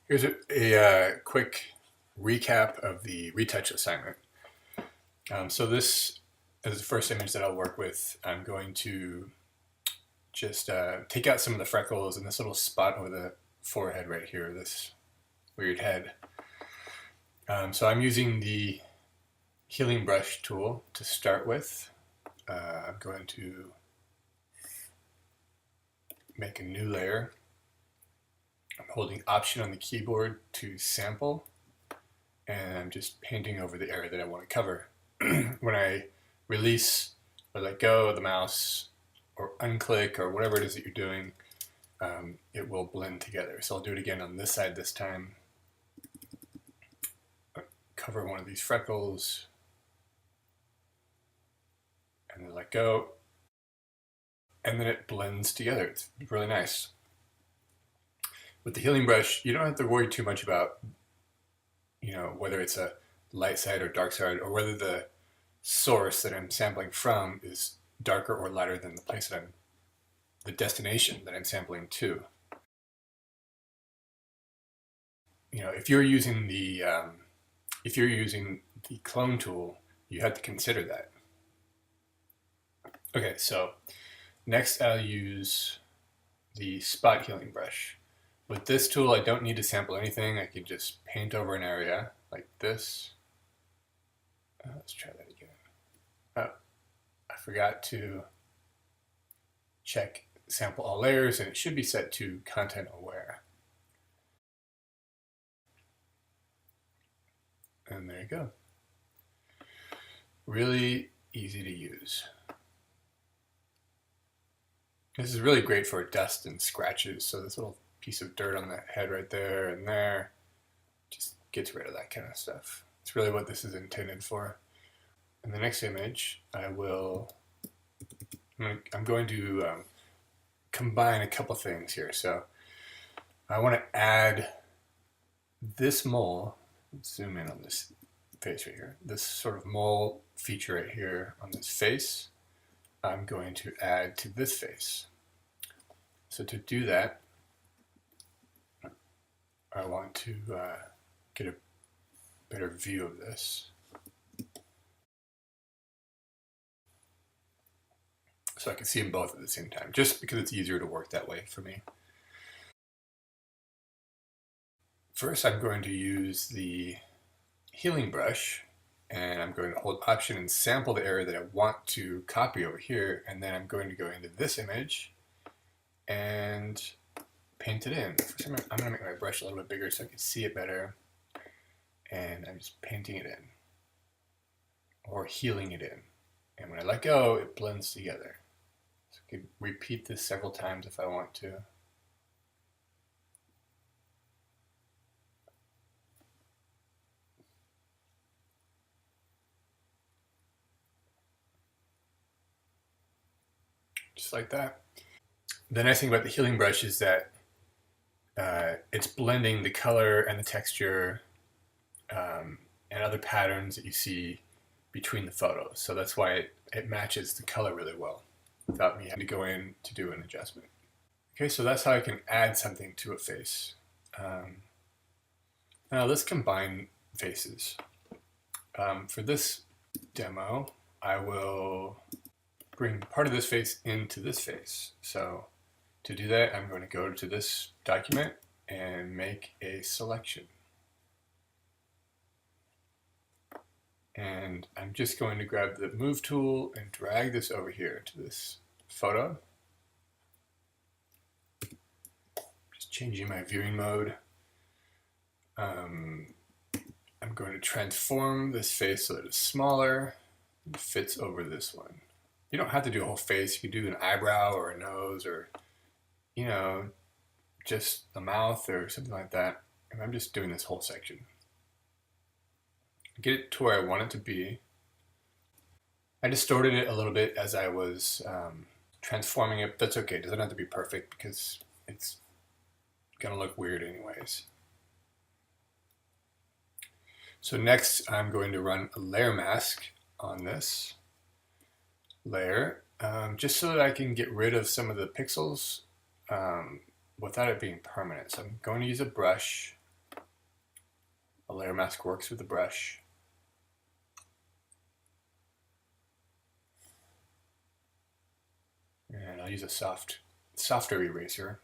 Here's a quick recap of the retouch assignment. So this is the first image that I'll work with. I'm going to just take out some of the freckles and this little spot over the forehead right here, this weird head. So I'm using the healing brush tool to start with. I'm going to make a new layer. I'm holding Option on the keyboard to sample, and I'm just painting over the area that I want to cover. When I release or let go of the mouse or unclick or whatever it is that you're doing, it will blend together. So I'll do it again on this side this time. Cover one of these freckles and then let go, and then it blends together. It's really nice. With the healing brush, you don't have to worry too much about, whether it's a light side or dark side, or whether the source that I'm sampling from is darker or lighter than the place that the destination that I'm sampling to. If you're using the clone tool, you have to consider that. Okay, so next I'll use the spot healing brush. With this tool, I don't need to sample anything. I can just paint over an area like this. Let's try that again. Oh, I forgot to check sample all layers, and it should be set to content aware. And there you go. Really easy to use. This is really great for dust and scratches. So this little piece of dirt on the head right there and there just gets rid of that kind of stuff. It's really what this is intended for. In the next image, I'm going to combine a couple things here. So I want to add this mole. Let's zoom in on this face right here. This sort of mole feature right here on this face, I'm going to add to this face. So to do that, I want to get a better view of this. So I can see them both at the same time, just because it's easier to work that way for me. First, I'm going to use the healing brush, and I'm going to hold Option and sample the area that I want to copy over here, and then I'm going to go into this image and paint it in. For some reason, I'm going to make my brush a little bit bigger so I can see it better, and I'm just painting it in, or healing it in. And when I let go, it blends together. So I can repeat this several times if I want to. Just like that. The nice thing about the healing brush is that it's blending the color and the texture and other patterns that you see between the photos. So that's why it matches the color really well without me having to go in to do an adjustment. Okay, so that's how I can add something to a face. Now let's combine faces. For this demo, I will bring part of this face into this face. So to do that, I'm going to go to this document and make a selection. And I'm just going to grab the Move tool and drag this over here to this photo. Just changing my viewing mode. I'm going to transform this face so that it's smaller and fits over this one. You don't have to do a whole face. You could do an eyebrow or a nose or, just a mouth or something like that. And I'm just doing this whole section. Get it to where I want it to be. I distorted it a little bit as I was transforming it. That's okay. It doesn't have to be perfect because it's going to look weird anyways. So next I'm going to run a layer mask on this layer just so that I can get rid of some of the pixels without it being permanent. So I'm going to use a brush A layer mask works with the brush. And I'll use a softer eraser.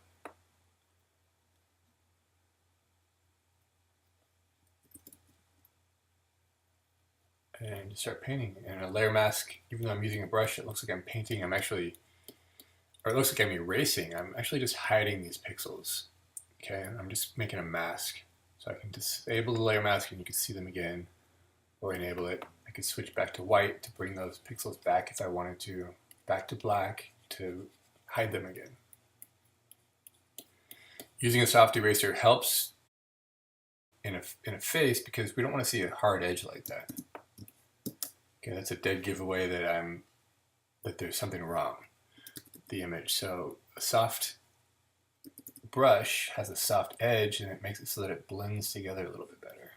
And just start painting. And a layer mask, even though I'm using a brush, it looks like I'm painting. Or it looks like I'm erasing. I'm actually just hiding these pixels. Okay, I'm just making a mask. So I can disable the layer mask and you can see them again, or enable it. I could switch back to white to bring those pixels back if I wanted to, back to black to hide them again. Using a soft eraser helps in a face because we don't want to see a hard edge like that. Okay, that's a dead giveaway that there's something wrong with the image. So a soft brush has a soft edge and it makes it so that it blends together a little bit better.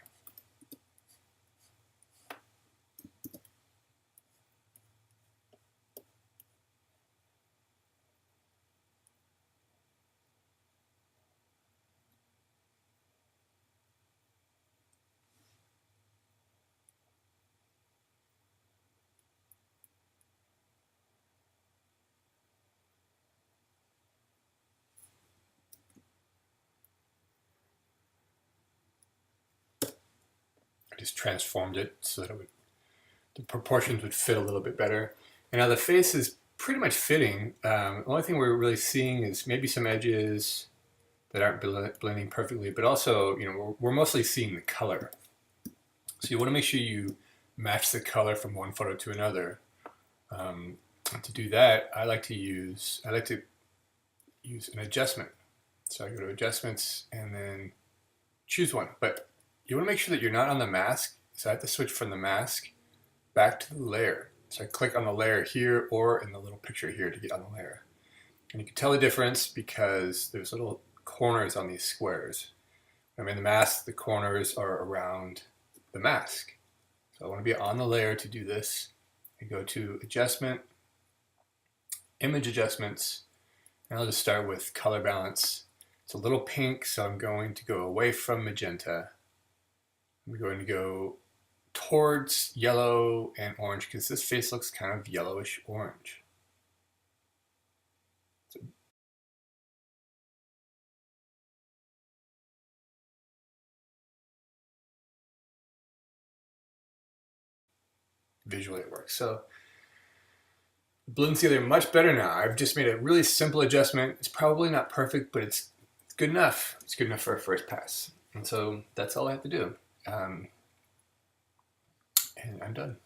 I just transformed it so that the proportions would fit a little bit better. And now the face is pretty much fitting. The only thing we're really seeing is maybe some edges that aren't blending perfectly, but also, we're mostly seeing the color. So you want to make sure you match the color from one photo to another. To do that, I like to use an adjustment. So I go to adjustments and then choose one. But you want to make sure that you're not on the mask. So I have to switch from the mask back to the layer. So I click on the layer here or in the little picture here to get on the layer. And you can tell the difference because there's little corners on these squares. When I'm in the mask, the corners are around the mask. So I want to be on the layer to do this. I go to Adjustment, Image Adjustments, and I'll just start with Color Balance. It's a little pink, so I'm going to go away from magenta. I'm going to go towards yellow and orange because this face looks kind of yellowish orange. Visually it works. So it blends together much better now. I've just made a really simple adjustment. It's probably not perfect, but it's good enough. It's good enough for a first pass. And so that's all I have to do. And I'm done.